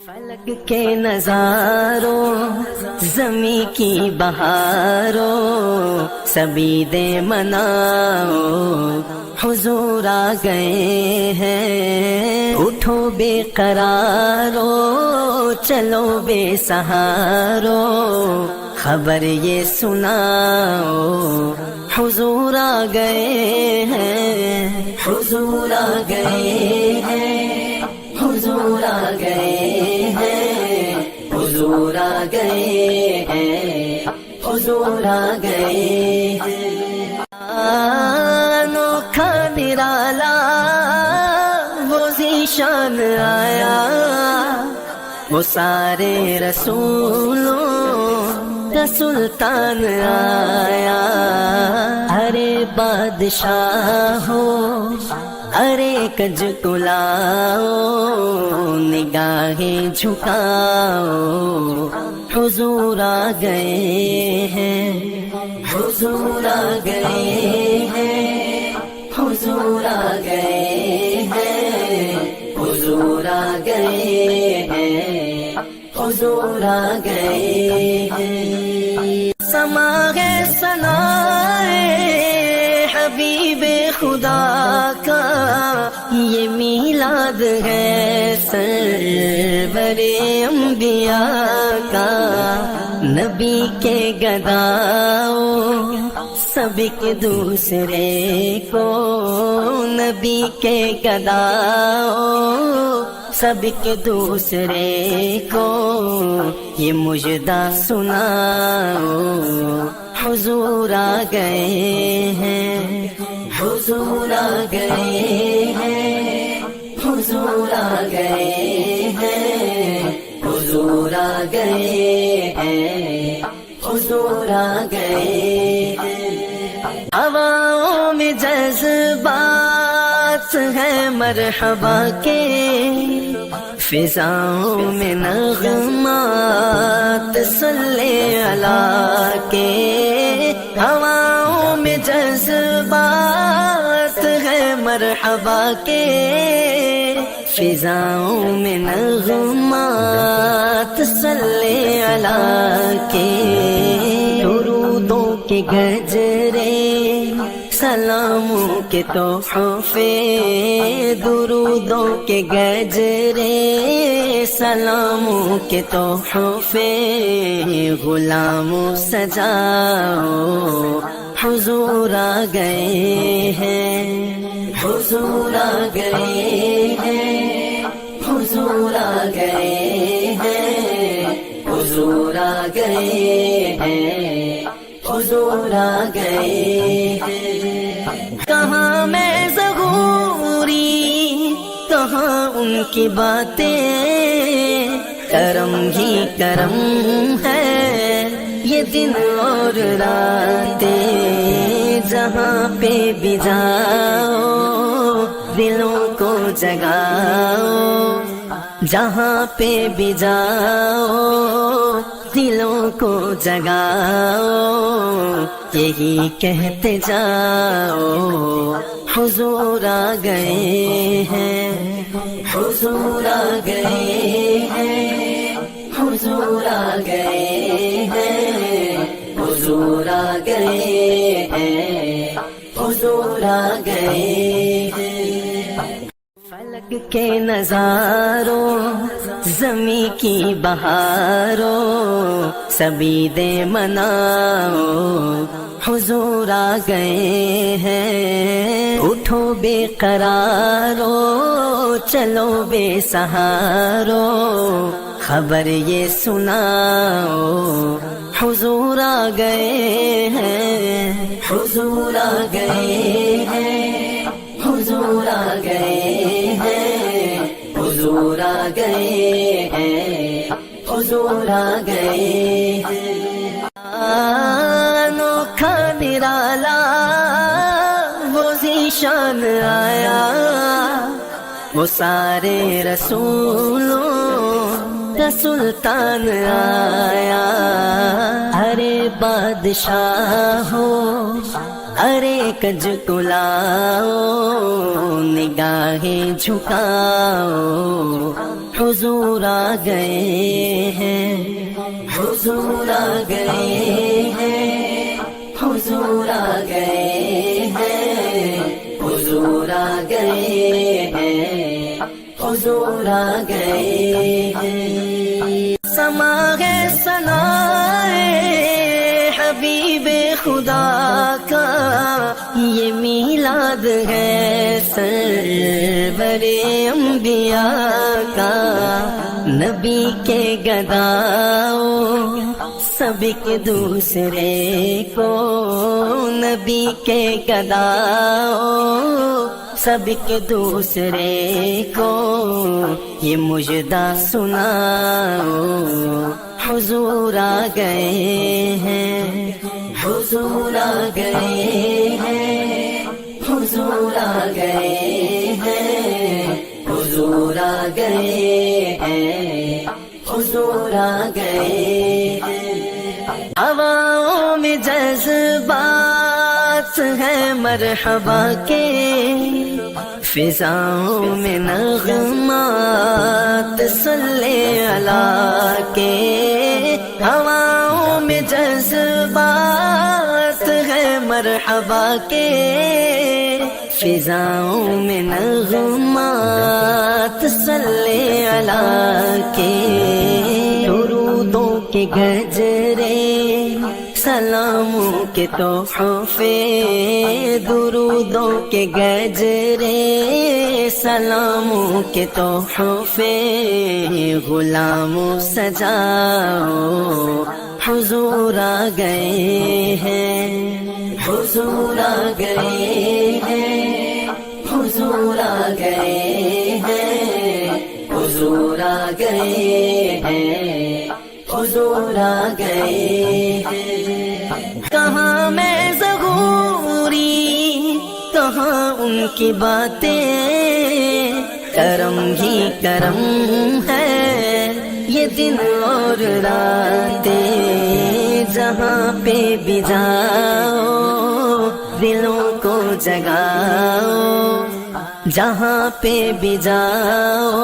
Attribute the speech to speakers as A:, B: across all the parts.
A: فلک کے نظاروں زمیں کی بہاروں سبھی دے مناؤ حضور آ گئے ہیں، اٹھو بے قرارو چلو بے سہارو خبر یہ سناؤ حضور آ گئے ہیں، حضور آ گئے ہیں، حضور آ گئے ہیں، حضور آ گئے ہیں، حضور آ گئے ہیں۔ انوکھا نرالا وہ ذیشان آیا، وہ سارے رسولوں کا سلطان آیا، ارے بادشاہ ہو ارے کج کلاؤ نگاہیں جھکاؤ حضور آ گئے ہیں، حضور آ گئے ہیں، حضور آ گئے ہیں، حضور آ گئے ہیں، حضور آ گئے ہیں۔ سما ہے ثنائے حبیب خدا کا، یہ میلاد ہے سرور انبیاء کا، نبی کے گداؤ سب ایک دوسرے کو، نبی کے گداؤ سب ایک دوسرے کو یہ مجدہ سناؤ حضور آ گئے ہیں، حضور آ گئے ہیں، حضور آ گئے ہیں، حضور آ گئے ہیں، حضور آ گئے ہیں۔ ہواؤں میں جذبات ہیں مرحبا کے، فضاؤں میں نغمات صلی اللہ کے، ہواؤں میں جذبات ہیں مرحبا کے، فضاؤں میں نغمات صلی اللہ کے، درودوں کے گجرے سلاموں کے تحفے، درودوں کے گجرے سلاموں کے تحفے، غلاموں سجاؤ حضور آ گئے ہیں، حضور آ گئے ہیں، حضور آ گئے ہیں، حضور آ گئے ہیں، حضور آ گئے ہیں۔ کہاں میں ظہوری کہاں ان کی باتیں، کرم ہی کرم ہے یہ دن اور راتیں، جہاں پہ بھی جاؤ دلوں کو جگاؤ، جہاں پہ بھی جاؤ دلوں کو جگاؤ، یہی کہتے جاؤ حضور آ گئے ہیں، حضور آ گئے ہیں، حضور آ گئے ہیں، حضور آ گئے ہیں، حضور آ گئے ہیں۔ فلک کے نظاروں زمیں کی بہاروں سبھی دے مناؤ حضور آ گئے ہیں، اٹھو بے قرارو چلو بے سہارو خبر یہ سناؤ حضور آ گئے ہیں، حضور آ گئے ہیں، حضور آ گئے ہیں، حضور آ گئے ہیں، حضور آ گئے ہیں۔ انوکھا نرالا وہ ذیشان آیا، وہ سارے رسولوں کا سلطان آیا، ارے بادشاہ ہو ارے کج کلاؤ نگاہیں جھکاؤ حضور آ گئے ہیں، حضور آ گئے ہیں، حضور آ گئے ہیں، حضور آ گئے ہیں، حضور آ گئے ہیں۔ سما ہے ثنائے حبیب خدا کا، یہ میلاد ہے سرور انبیاء کا، نبی کے گداؤ سب ایک دوسرے کو، نبی کے گداؤ سب ایک دوسرے کو، یہ مجدہ سناؤ، حضور آ گئے ہیں، حضور آ گئے ہیں، حضور آ گئے ہیں، حضور آ گئے ہیں، حضور آ گئے ہیں۔ ہواؤں میں جذبات ہیں مرحبا کے، فضاؤں میں نغمات صلی اللہ کے، ہواؤں میں جذبات ہیں مرحبا کے، فضاؤں میں نغمات صلی اللہ کے، درودوں کے گجرے سلاموں کے تحفے، درودوں کے گجرے سلاموں کے تحفے، غلاموں سجاؤ، حضور آ گئے ہیں، حضور آ گئے ہیں، حضور آ گئے ہیں، حضور آ گئے ہیں، حضور آ گئے ہیں۔ کہاں میں ظہوری، کہاں ان کی باتیں، کرم ہی کرم ہے یہ دن اور راتیں، جہاں پہ بھی جاؤ دلوں کو جگاؤ، جہاں پہ بھی جاؤ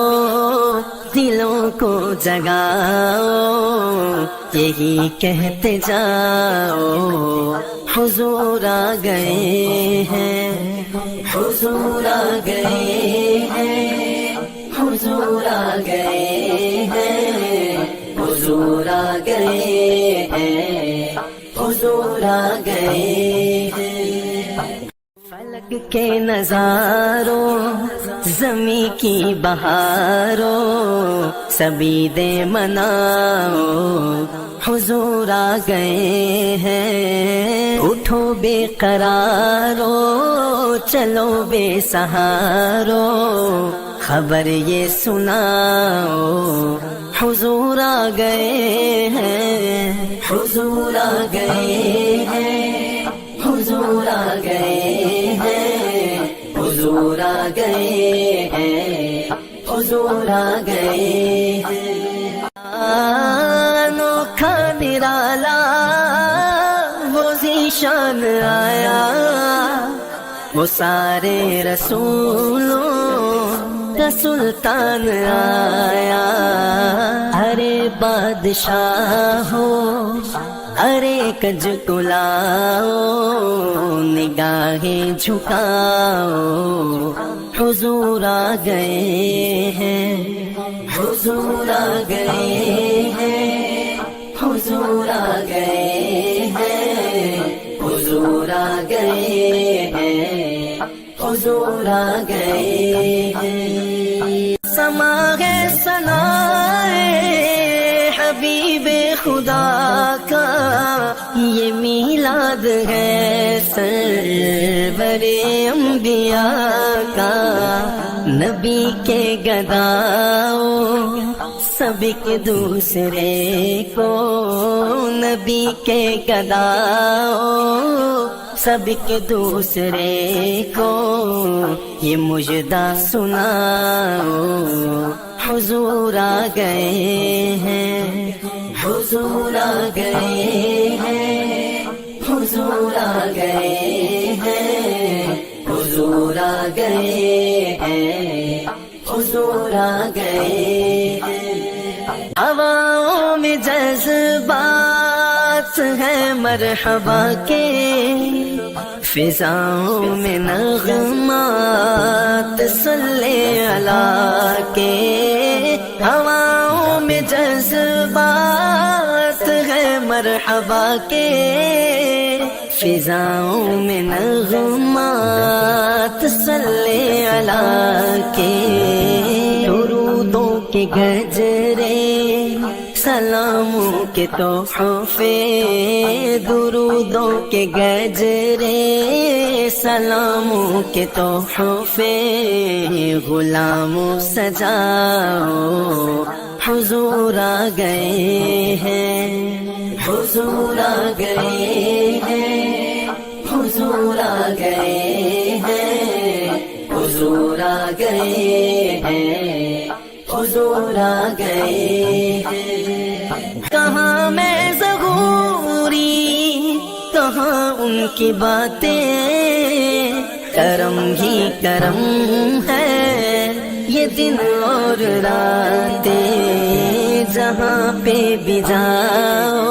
A: دلوں کو جگاؤ، یہی کہتے جاؤ، حضور آ گئے ہیں، حضور آ گئے ہیں، حضور آ گئے ہیں، حضور آ گئے ہیں، حضور آ گئے ہیں۔ فلک کے نظاروں زمیں کی بہاروں سبھی دے مناؤ، حضور آ گئے ہیں، اٹھو بے قرارو چلو بے سہارو، خبر یہ سناؤ، حضور آ گئے ہیں، حضور آ گئے ہیں، حضور آ گئے ہیں، حضور آ گئے ہیں، حضور آ گئے ہیں۔ انوکھا نرالا وہ ذیشان آیا، وہ سارے رسولوں کا سلطان آیا، ارے بادشاہ ہو ارے کج کو لاؤ، نگاہیں جھکاؤ، حضور آ گئے ہیں، حضور آ گئے ہیں، حضور آ گئے ہیں، حضور آ گئے ہیں، حضور آ گئے ہیں۔ سما ہے ثنائے حبیب خدا کا، یہ میلاد ہے سرور انبیاء کا، نبی کے گداؤ سب ایک دوسرے کو، نبی کے گداؤ سب ایک دوسرے کو، یہ مجدہ سناؤ، حضور آ گئے ہیں، حضور آ گئے ہیں، حضور آ گئے ہیں، حضور آ گئے ہیں، حضور آ گئے ہواؤں میں جذبات ہیں مرحبا کے، فضاؤں میں نغمات صلی اللہ کے، ہواؤں میں جذبات ہیں مرحبا کے، فضاؤں میں نغمات صلی اللہ کے، درودوں کے گجرے سلاموں کے تحفے، درودوں کے گجرے سلاموں کے تحفے، غلاموں سجاؤ حضور آ گئے ہیں، حضور آ گئے ہیں، حضور آ گئے ہیں، حضور آ گئے ہیں، حضور آ گئے ہیں۔ کہاں میں ظہوری، کہاں ان کی باتیں، کرم ہی کرم ہے یہ دن اور راتیں، جہاں پہ بھی جاؤ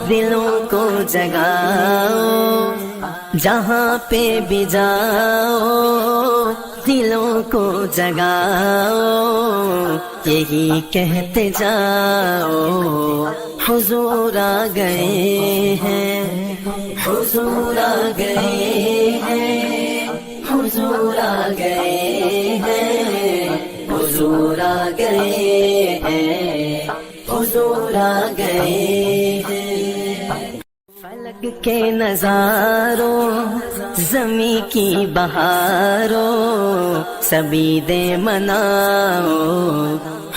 A: دلوں کو جگاؤ، جہاں پہ بھی جاؤ دلوں کو جگاؤ، یہی کہتے جاؤ حضور آ گئے ہیں، حضور آ گئے ہیں، حضور آ گئے ہیں، حضور آ گئے ہیں، حضور آ گئے ہیں۔ فلک کے نظاروں زمیں کی بہاروں سبھی دے مناؤ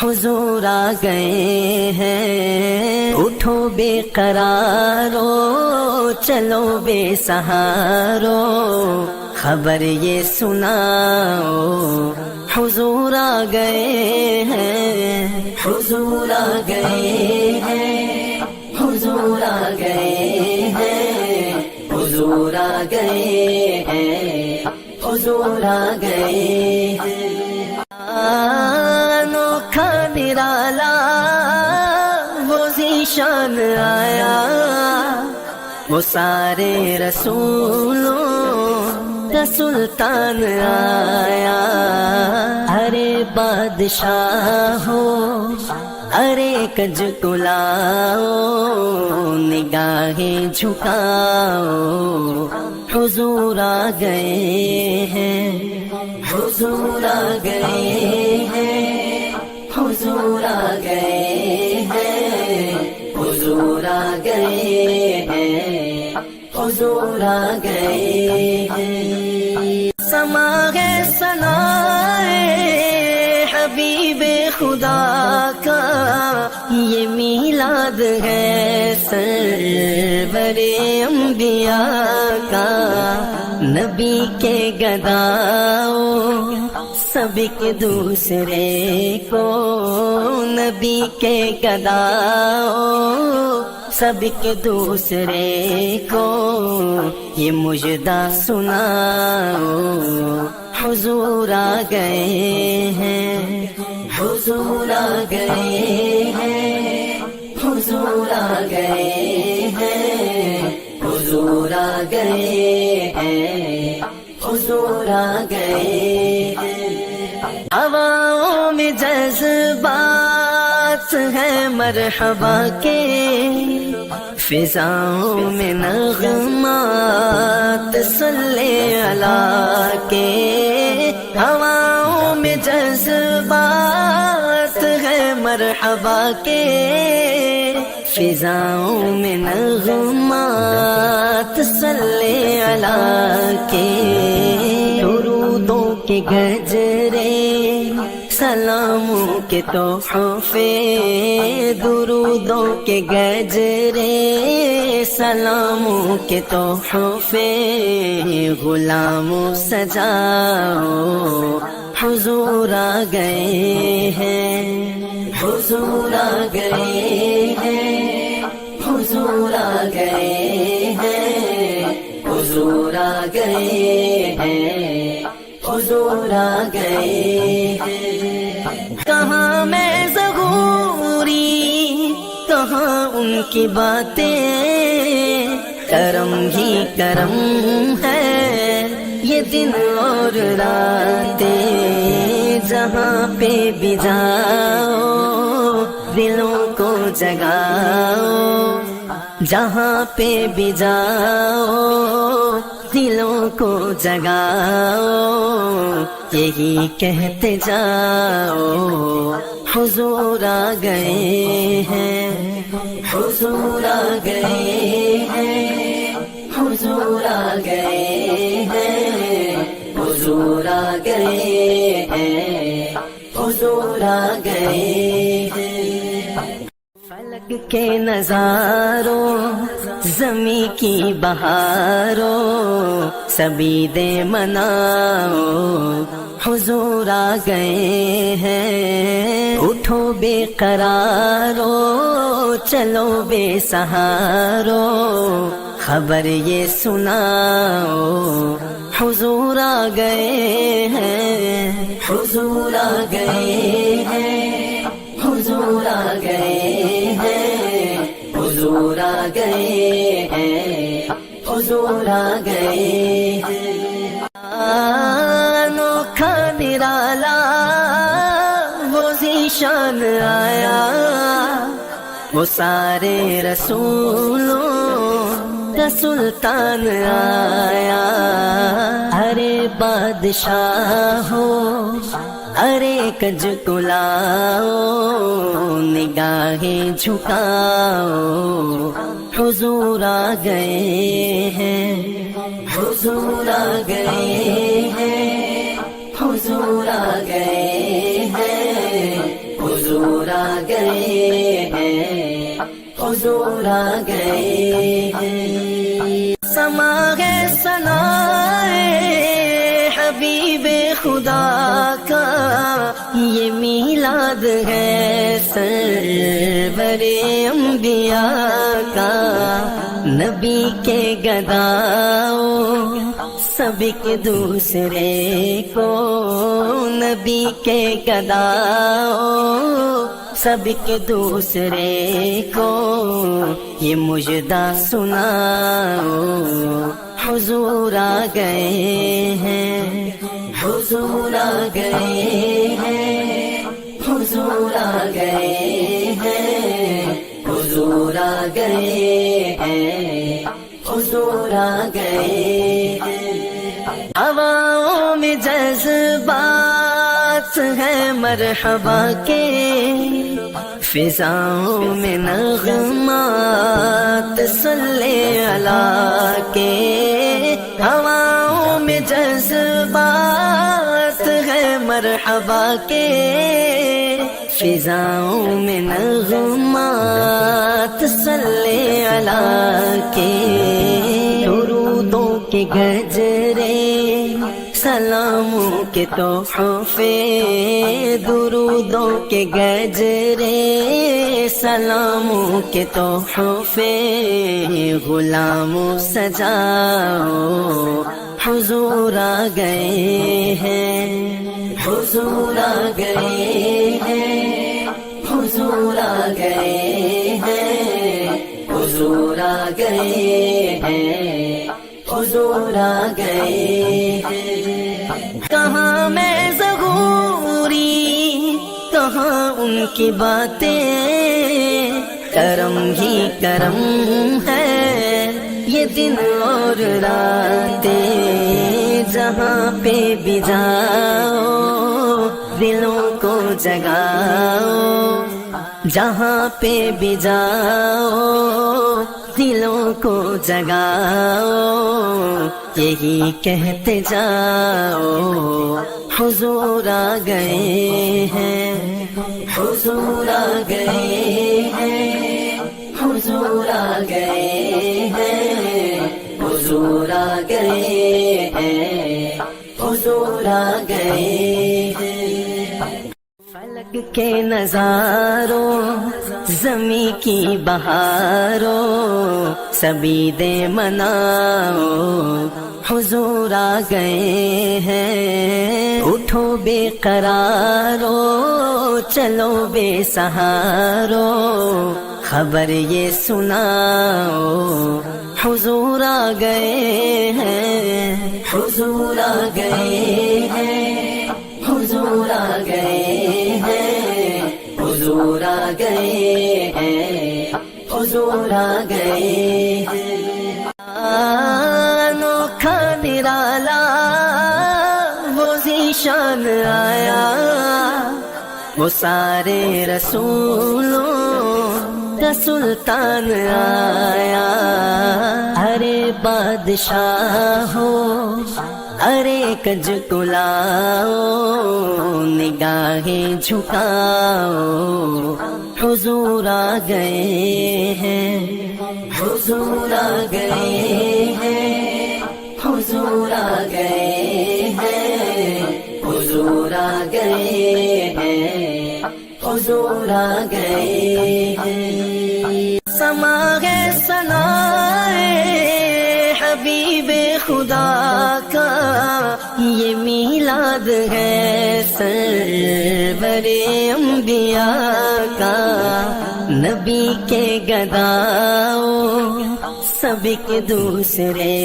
A: حضور آ گئے ہیں، اٹھو بے قرارو چلو بے سہارو خبر یہ سناؤ حضور آ گئے ہیں، حضور آ گئے ہیں، حضور آ گئے ہیں، حضور آ گئے ہیں، حضور آ گئے ہیں۔ انوکھا نرالا وہ ذیشان آیا، وہ سارے رسولوں کا سلطان آیا، ارے بادشاہ ہو ارے کج کلاؤ نگاہیں جھکاؤ حضور آ گئے ہیں، حضور آ گئے ہیں، حضور آ گئے ہیں، حضور آ گئے ہیں، حضور آ گئے ہیں۔ سما ہے ثنائے حبیب خدا کا، یہ میلاد ہے سرور انبیاء کا، نبی کے گداؤ سب ایک دوسرے کو، نبی کے گداؤ سب ایک دوسرے کو یہ مجدہ سناؤ حضور آ گئے ہیں، حضور آ گئے ہیں، حضور آ گئے ہیں، حضور آ گئے ہیں، حضور آ گئے ہیں۔ ہواؤں میں جذبات ہیں مرحبا کے، فضاؤں میں نغمات صلی اللہ کے، ہواؤں میں جذبات ہیں مرحبا کے، فضاؤں میں نغمات صلی اللہ کے، درودوں کے گجرے سلاموں کے تحفے، درودوں کے گجرے سلاموں کے تحفے، غلاموں سجاؤ حضور آ گئے ہیں، حضور آ گئے ہیں، حضور آ گئے ہیں، حضور آ گئے ہیں، حضور آ گئے ہیں۔ کہاں میں ظہور کہاں ان کی باتیں، کرم ہی کرم ہے یہ دن اور راتیں، جہاں پہ بھی جاؤ دلوں کو جگاؤ، جہاں پہ بھی جاؤ دلوں کو جگاؤ، یہی کہتے جاؤ حضور آ گئے ہیں، حضور آ گئے ہیں، حضور آ گئے ہیں، حضور آ گئے ہیں، حضور آ گئے ہیں۔ فلک کے نظاروں زمیں کی بہاروں سبھی دے مناؤ، حضور آ گئے ہیں، اٹھو بے قرارو چلو بے سہارو، خبر یہ سناؤ حضور آ گئے ہیں، حضور آ گئے ہیں، حضور آ گئے ہیں، حضور آ گئے ہیں، حضور آ گئے ہیں۔ انوکھا نرالا وہ ذیشان آیا، وہ سارے رسولوں کا سلطان آیا، ارے بادشاہ ہو ارے کج کو لاؤ، نگاہیں جھکاؤ حضور آ گئے ہیں، حضور آ گئے ہیں، حضور آ گئے ہیں، حضور آ گئے ہیں، حضور آ گئے ہیں۔ سما ہے ثنائے حبیب خدا کا، یہ میلاد ہے سرور انبیاء کا، نبی کے گداؤ سب ایک دوسرے کو، نبی کے گداؤ سب ایک دوسرے کو، یہ مجدہ سناؤ حضور آ گئے ہیں، حضور آ گئے ہیں، حضور آ گئے ہیں، حضور آ گئے ہیں، حضور آ گئے ہیں۔ ہواؤں میں جذبات ہیں مرحبا کے، فضاؤں میں نغمات صلی اللہ کے، ہواؤں میں جذبات ہیں مرحبا کے، فضاؤں میں نغمات صلی اللہ کے، درودوں کے گجرے سلاموں کے تحفے، درودوں کے گجرے سلاموں کے تحفے، غلاموں سجاؤ حضور آ گئے ہیں، حضور آ گئے ہیں، حضور آ گئے ہیں، حضور آ گئے ہیں، حضور آ گئے ہیں۔ کہاں میں ظہوری کہاں ان کی باتیں، کرم ہی کرم ہے یہ دن اور راتیں، جہاں پہ بھی جاؤ دلوں کو جگاؤ، جہاں پہ بھی جاؤ دلوں کو جگاؤ، یہی کہتے جاؤ حضور آ گئے ہیں، حضور آ گئے ہیں، حضور آ گئے ہیں، حضور آ گئے ہیں، حضور آ گئے ہیں۔ فلک کے نظاروں زمیں کی بہاروں سبھی دے مناؤ، حضور آ گئے ہیں، اٹھو بے قرارو چلو بے سہارو، خبر یہ سناؤ حضور آ گئے ہیں، حضور آ گئے ہیں، حضور آ گئے ہیں، حضور آ گئے ہیں، حضور آ گئے ہیں۔ انوکھا نرالا وہ ذیشان آیا، وہ سارے رسولوں کا سلطان آیا۔ ارے بادشاہ ہو، ارے کج کلاؤ، نگاہیں جھکاؤ، حضور آ گئے ہیں، حضور آ گئے ہیں، حضور آ گئے ہیں، حضور آ گئے ہیں، حضور آ گئے ہیں۔ سما ہے ثنائے حبیب خدا کا، یہ میلاد ہے سرور انبیاء کا۔ نبی کے گداؤ سب ایک دوسرے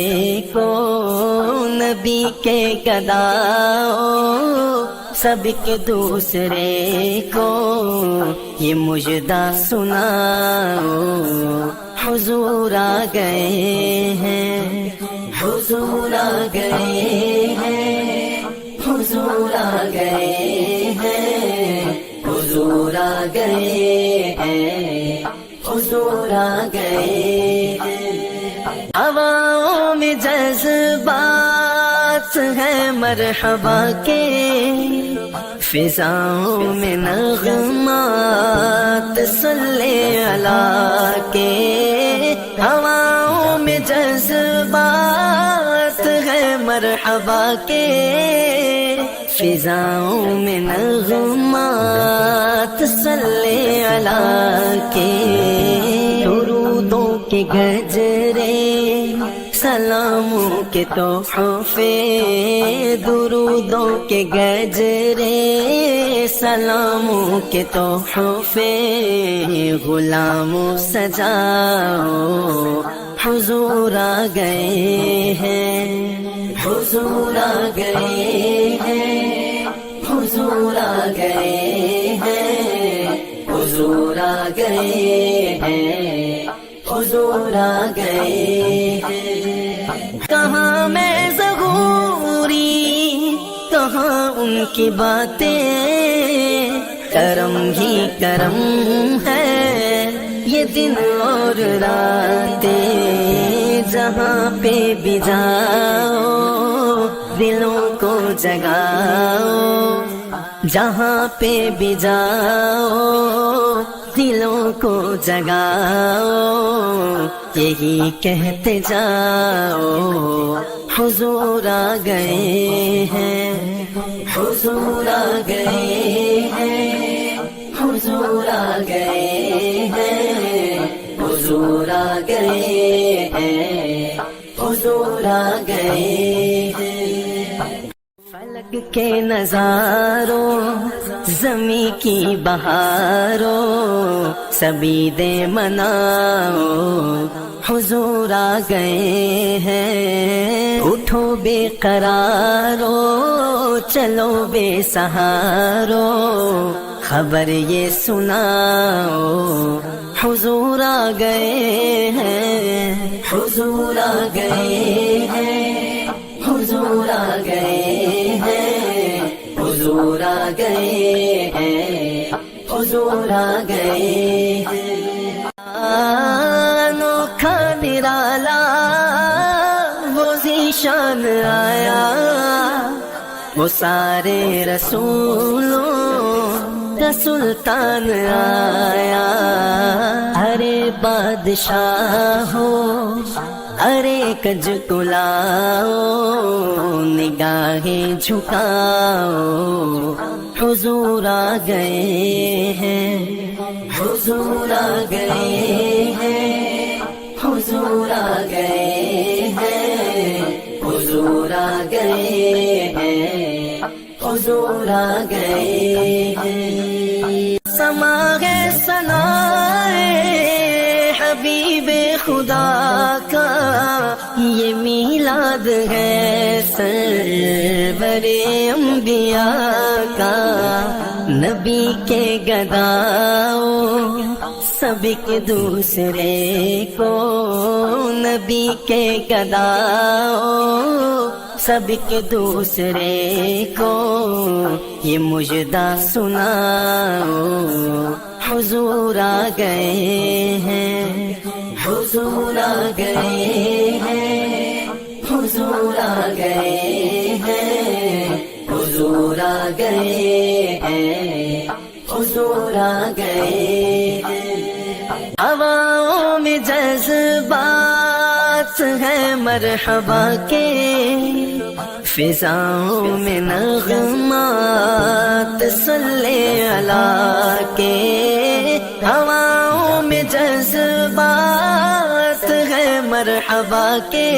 A: کو، نبی کے گداؤ سب کے دوسرے کو، یہ مجدہ سناؤ حضور آ گئے ہیں، حضور آ گئے ہیں، حضور آ گئے ہیں، حضور آ گئے ہیں، حضور آ گئے ہیں۔ ہواؤں میں جذبات ہے مرحبا کے، فضاؤں میں نغمات صلی اللہ کے، ہواؤں میں جذبات ہے مرحبا کے، فضاؤں میں نغمات صلی اللہ کے۔ درودوں کے گجرے سلاموں کے تحفے، درودوں کے گجرے سلاموں کے تحفے، غلاموں سجاؤ حضور آ گئے ہیں، حضور آ گئے ہیں، حضور آ گئے ہیں، حضور آ گئے ہیں، حضور آ گئے ہیں۔ کہاں میں ظہوری، کہاں ان کی باتیں، کرم ہی کرم ہے یہ دن اور راتیں، جہاں پہ بھی جاؤ دلوں کو جگاؤ، جہاں پہ بھی جاؤ دلوں کو جگاؤ، یہی کہتے جاؤ حضور آ گئے ہیں، حضور آ گئے ہیں، حضور آ گئے ہیں، حضور آ گئے ہیں، حضور آ گئے ہیں۔ فلک کے نظاروں زمیں کی بہاروں سبھی دے مناؤ حضور آ گئے ہیں، اٹھو بے قرارو چلو بے سہارو، خبر یہ سناؤ حضور آ گئے ہیں، حضور آ گئے ہیں، حضور آ گئے ہیں، حضور آ گئے ہیں، حضور آ گئے ہیں۔ انوکھا نرالا وہ ذیشان آیا، وہ سارے رسولوں کا سلطان آیا۔ ارے بادشاہ ہو، ارے کج کلاؤ، نگاہیں جھکاؤ، حضور آ گئے ہیں، حضور آ گئے ہیں، حضور آ گئے ہیں، حضور آ گئے ہیں، حضور آ گئے ہیں۔ سما ہے ثنائے حبیب خدا کا یہ میلاد ہے، سرور انبیاء کا، نبی کے گداؤں سب ایک دوسرے کو، نبی کے گداؤں سب ایک دوسرے کو یہ مجدہ سناؤ، حضور آ گئے ہیں، حضور آ گئے ہیں، حضور آ گئے ہیں، حضور آ گئے ہیں، حضور آ گئے ہیں۔ ہواؤں میں جذبات ہیں مرحبا کے، فضاؤں میں نغمات صلی اللہ کے، ہواؤں میں جذبات ہیں مرحبا کے،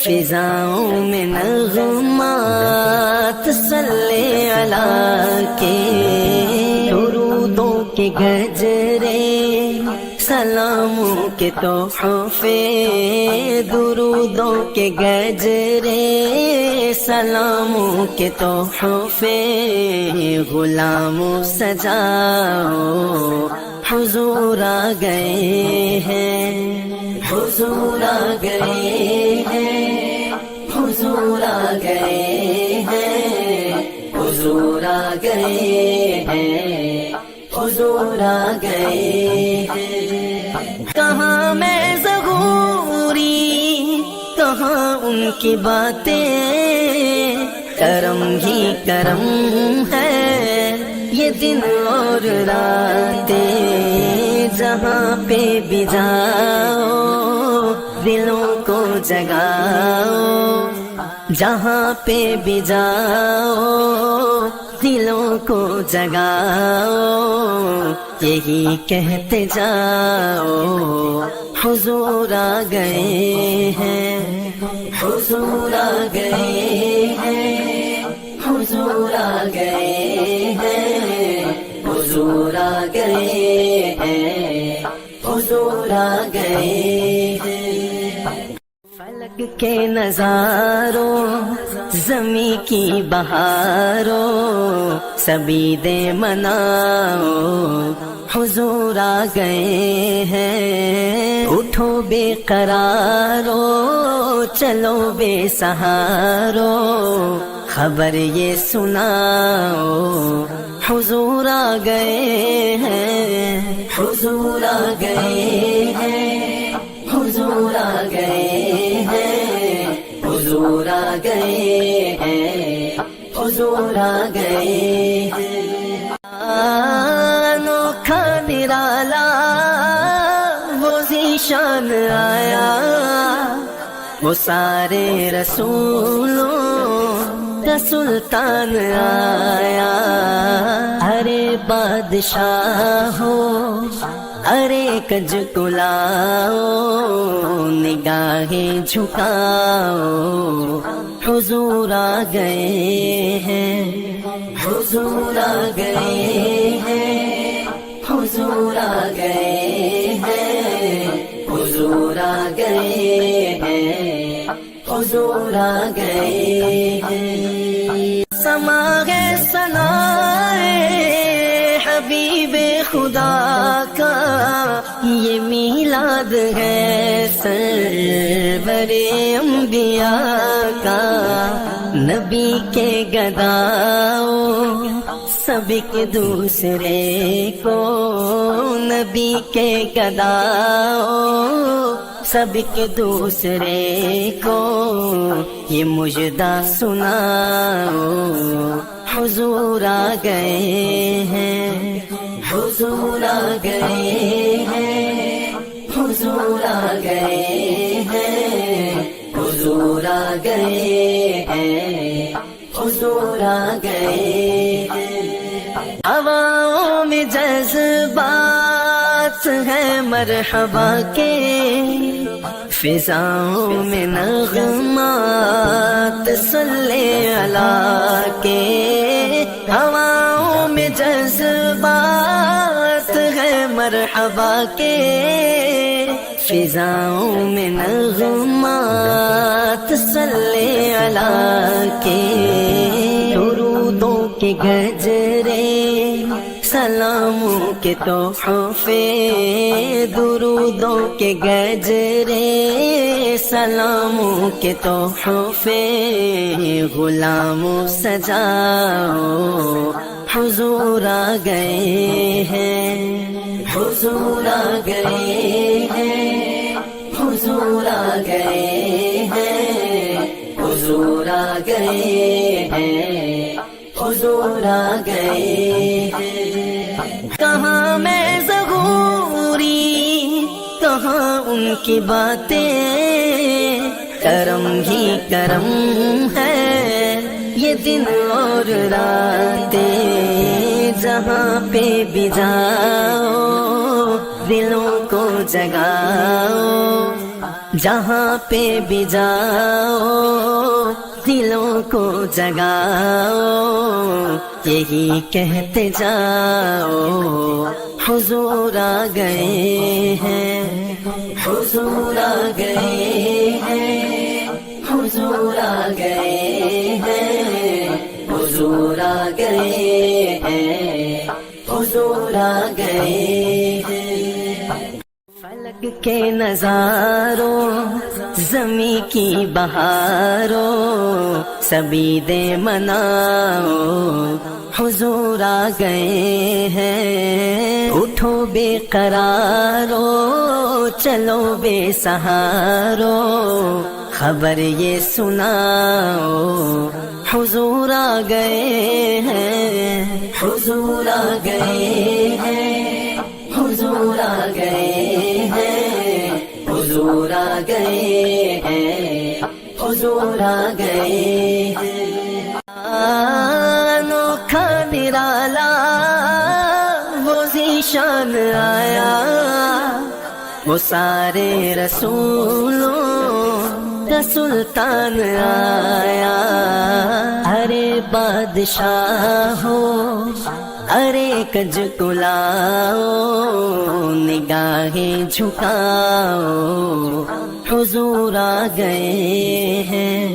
A: فضاؤں میں نغمات صلی اللہ کے، درودوں کے گجرے سلاموں کے تحفے، درودوں کے گجرے سلاموں کے تحفے، غلاموں سجاؤ، حضور آ گئے ہیں، حضور آ گئے ہیں، حضور آ گئے ہیں، حضور آ گئے ہیں، حضور آ گئے ہیں۔ کہاں میں ظہوری، کہاں ان کی باتیں، کرم ہی کرم ہے یہ دن اور راتیں، جہاں پہ بھی جاؤ دلوں کو جگاؤ، جہاں پہ بھی جاؤ دلوں کو جگاؤ، یہی کہتے جاؤ، حضور آ گئے ہیں، حضور آ گئے ہیں، حضور آ گئے ہیں، حضور آ گئے ہیں، حضور آ گئے ہیں۔ فلک کے نظاروں زمیں کی بہاروں سبھی دے مناؤ، حضور آ گئے ہیں، اٹھو بے قرارو چلو بے سہارو، خبر یہ سناؤ، حضور آ گئے ہیں، حضور آ گئے ہیں، حضور آ گئے ہیں، حضور آ گئے ہیں، حضور آ گئے ہیں۔ انوکھا نرالا وہ ذیشان آیا، وہ سارے رسولوں کا سلطان آیا، ارے بادشاہ ہو ارے کج کلاؤ، نگاہیں جھکاؤ، حضور آ گئے ہیں، حضور آ گئے ہیں، حضور آ گئے ہیں، حضور آ گئے ہیں، حضور آ گئے ہیں۔ سما ہے ثنائے حبیب خدا کا یہ میلاد ہے، سرور انبیاء کا، نبی کے گداؤں سب ایک دوسرے کو، نبی کے گداؤں سب ایک دوسرے کو یہ مجدہ سناؤ، حضور آ گئے ہیں، حضور آ گئے ہیں، حضور آ گئے ہیں، حضور آ گئے ہیں، حضور آ گئے ہیں۔ ہواؤں میں جذبات ہیں مرحبا کے، فضاؤں میں نغمات صلی اللہ کے، ہواؤں میں جذبات ہیں مرحبا کے فضاؤں میں نغمات صلی علی کے درودوں کے گجرے سلاموں کے تحفے درودوں کے گجرے سلاموں کے تحفے غلاموں سجاؤ حضور آ گئے ہیں حضور آ گئے ہیں حضور آ گئے ہیں حضور آ گئے ہیں حضور آ گئے ہیں کہاں میں ظہوری کہاں ان کی باتیں کرم ہی کرم ہے یہ دن اور راتیں جہاں پہ بھی جاؤ دلوں کو جگاؤ جہاں پہ بھی جاؤ دلوں کو جگاؤ یہی کہتے جاؤ حضور آ گئے ہیں حضور آ گئے ہیں حضور آ گئے ہیں حضور آ گئے ہیں حضور آ گئے ہیں فلک کے نظاروں زمیں کی بہاروں سبھی دے مناؤ حضور آ گئے ہیں اٹھو بے قرارو چلو بے سہارو خبر یہ سناؤ حضور آ گئے ہیں حضور آ گئے ہیں حضور آ گئے ہیں حضور آ گئے ہیں حضور آ گئے ہیں انوکھا نرالا وہ ذیشان آیا وہ سارے رسولوں کا سلطان آیا ارے بادشاہ ہو ارے کج کلاؤ نگاہیں جھکاؤ حضور آ گئے ہیں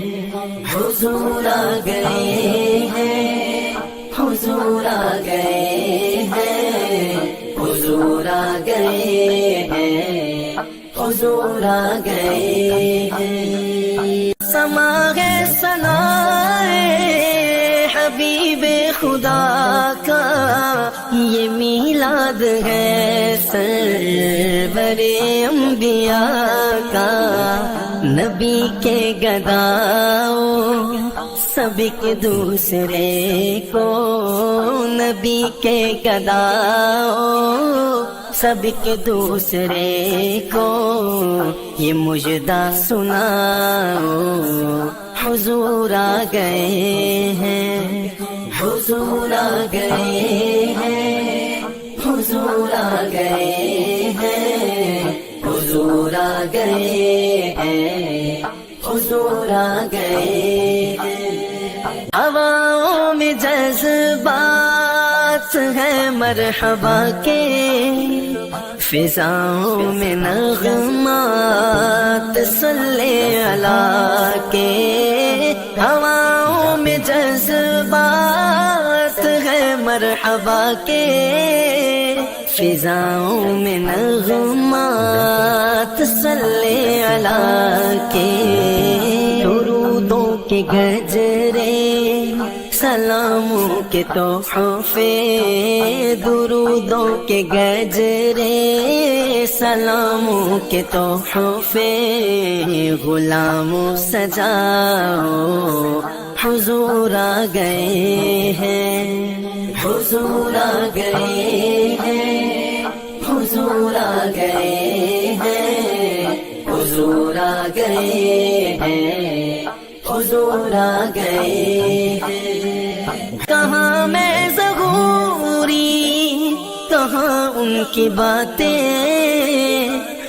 A: حضور آ گئے ہیں حضور آ گئے ہیں حضور آ گئے ہیں حضور آ گئے ہیں سما ہے ثنائے حبیب خدا کا یہ میلاد ہے سرور انبیاء کا نبی کے گداؤ سب کے دوسرے کو نبی کے گداؤ سب کے دوسرے کو یہ مجدہ سناؤ حضور آ گئے ہیں حضور آ گئے ہیں حضور آ گئے ہیں حضور آ گئے ہیں حضور آ گئے ہیں ہواؤں میں جذبات ہے مرحبا کے فضاؤں میں نغمات صلی علی کے ہواؤں میں جذبات ہے مرحبا کے فضاؤں میں نغمات صلی علی کے درودوں کے گجرے سلاموں کے تحفے درودوں کے گجرے سلاموں کے تحفے غلاموں سجاؤ حضور آ گئے ہیں حضور آ گئے ہیں حضور آ گئے ہیں حضور آ گئے ہیں حضور آ گئے ہیں کہاں میں ظہوری کہاں ان کی باتیں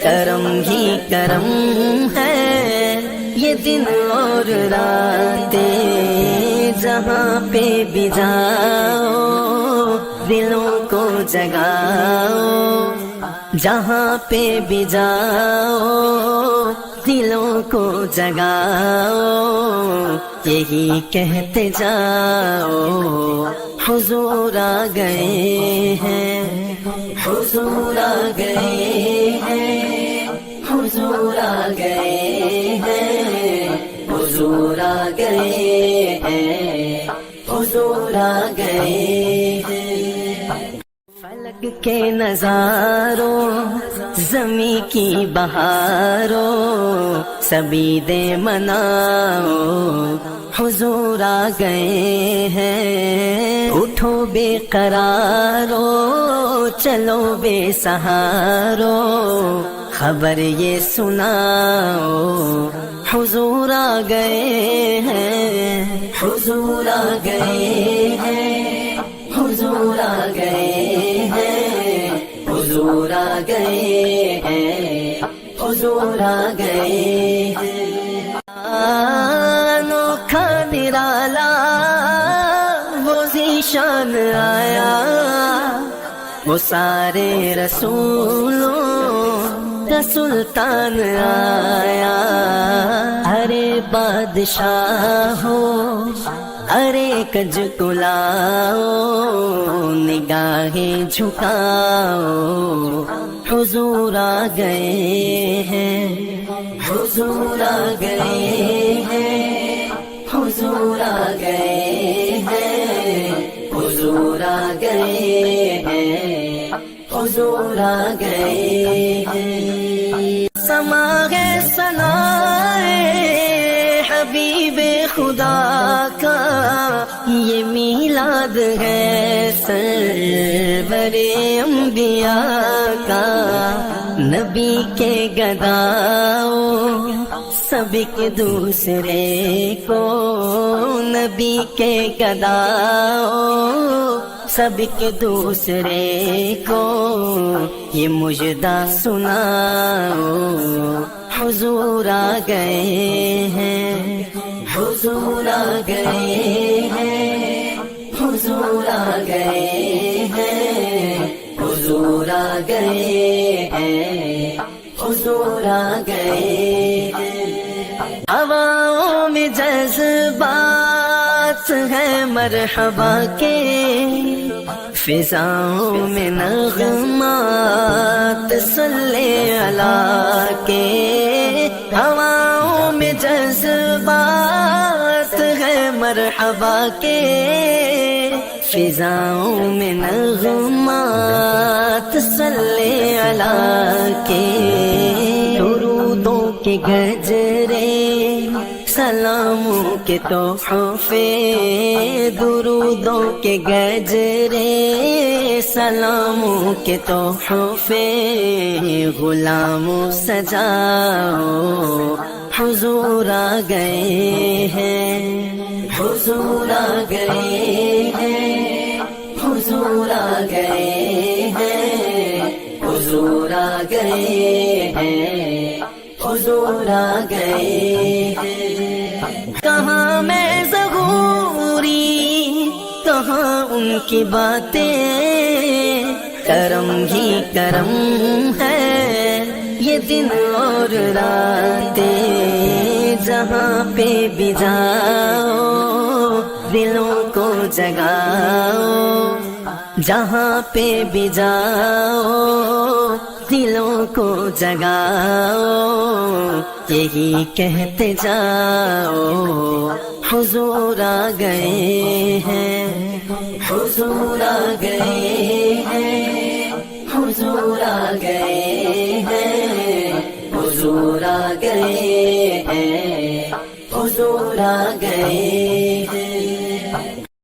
A: کرم ہی کرم ہے یہ دن اور راتیں جہاں پہ بھی جاؤ دلوں کو جگاؤ جہاں پہ بھی جاؤ دلوں کو جگاؤ، یہی کہتے جاؤ حضور آ گئے ہیں، حضور آ گئے ہیں، حضور آ گئے ہیں، حضور آ گئے ہیں، حضور آ گئے ہیں۔ فلک کے نظاروں زمیں کی بہاروں سبھی دے مناؤ، حضور آ گئے ہیں۔ اٹھو بے قرارو چلو بے سہارو، خبر یہ سناؤ حضور آ گئے ہیں، حضور آ گئے ہیں، حضور آ گئے ہیں، حضور آ گئے ہیں، حضور آ گئے ہیں۔ انوکھا نرالا وہ ذیشان آیا، وہ سارے رسولوں کا سلطان آیا۔ ارے بادشاہ ہو ارے کج کلاؤ، نگاہیں جھکاؤ، حضور آ گئے ہیں، حضور آ گئے ہیں، حضور آ گئے ہیں، حضور آ گئے ہیں، حضور آ گئے ہیں۔ سما ہے ثنائے حبیب خدا کا، یہ میلاد ہے سرور انبیاء کا۔ نبی کے گداؤ سب کے دوسرے کو، نبی کے گداؤ سب کے دوسرے کو، یہ مجدہ سناؤ حضور آ گئے ہیں، حضور آ گئے ہیں، حضور آ گئے ہیں، حضور آ گئے ہیں، حضور آ گئے ہیں۔ ہواؤں میں جذبات ہیں مرحبا کے، فضاؤں میں نغمات صلی اللہ کے، ہواؤں میں جذبات ہیں مرحبا کے، فضاؤں میں نغمات صلی اللہ کے۔ درودوں کے گجرے سلاموں کے تحفے، درودوں کے گجرے سلاموں کے تحفے، غلاموں سجاؤ حضور آ گئے ہیں، حضور آ گئے ہیں، حضور آ گئے ہیں، حضور آ گئے ہیں، حضور آ گئے ہیں۔ کہاں میں ظہوری کہاں ان کی باتیں، کرم ہی کرم ہے یہ دن اور راتیں، جہاں پہ بھی جاؤ دلوں کو جگاؤ، جہاں پہ بھی جاؤ دلوں کو جگاؤ، یہی کہتے جاؤ حضور آ گئے ہیں، حضور آ گئے ہیں، حضور آ گئے ہیں، حضور آ گئے ہیں، حضور آ گئے ہیں۔